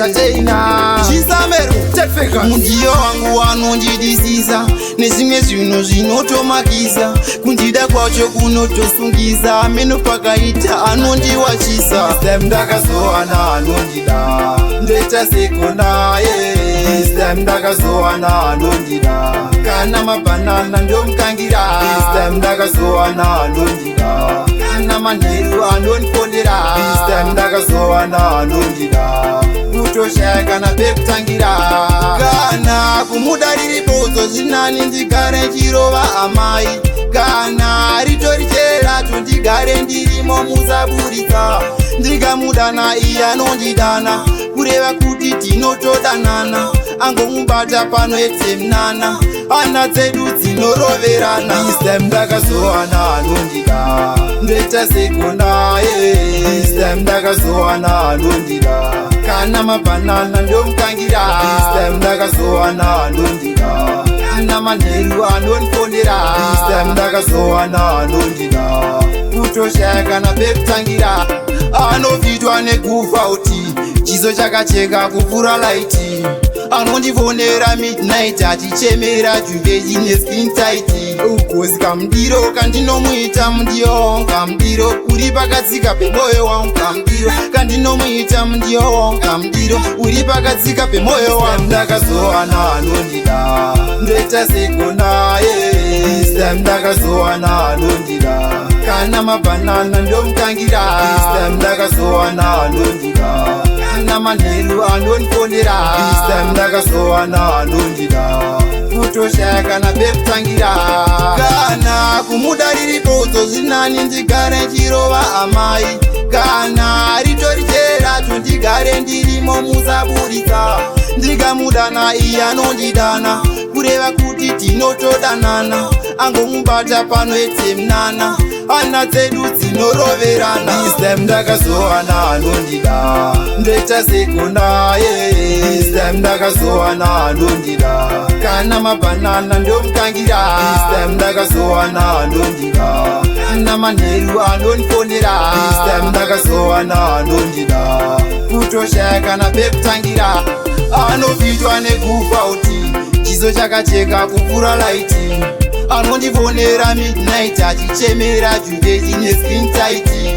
entertainer Chisamero Tefeka mundiyo wangu wanondidisiza nezvimwe zvinhu zvinotomakisa kundida kwacho kunotosungiza meno pakaita anondiwachisa Time ndakazowana anondida ndoita sekonaye Time ndakazowana anondida kana mabhanana ndomukangira Time ndakazowana anondida kana manheru anondipondera Time ndakazowana anondida kutoshaya kana pekutangira kana kumuda riri bodzo zvinani ndigare chirova amai kana ritori cherato ndigare ndirimo musaburika ndigamudana iye anondidana kureva kuti tinotodanana angomubata panoetse mnana hana dzedu dzinoroverana Time ndakazowana anondida ndoita sekonaye Time ndakazowana anondida kana mabhanana ndomukangira Time ndakazowana anondida kana manheru anondipondera Time ndakazowana anondida kutoshaya kana pekutangira anobvitwa nekufa uti chiso chakacheka kupfuura laiti anondivonera midnight achichemera juveji neskin taiti ugozi kamudiro kandinomuita mundiyo wangu kamudiro uri pakatsika pemwoyo wangu kamudiro kandinomuita mundiyo wangu kamudiro uri pakatsika pemwoyo wangu ndakazowana anondida ndoita sekonaye Time ndakazowana anondida kana mabhanana ndomukangira Time ndakazowana anondida kana manheru anondipondera Time ndakazowana anondida kutoshaya kana pekutangira kana kumuda riri bodzo zvinani ndigare chirova amai kana ritori cherato ndigare ndirimo musaburika ndigamudana iye anondidana kureva kuti tinotodanana angomubata panoetse mnana hana dzedu dzinoroverana Time ndakazowana anondida ndoita sekonaye Time ndakazowana anondida kana mabhanana ndomukangira Time ndakazowana anondida kana manheru anondipondera Time ndakazowana anondida kutoshaya kana pekutangira anobvitwa nekufa uti chiso chakacheka kupfuura laiti anondivonera midnight achichemera juveji neskin taiti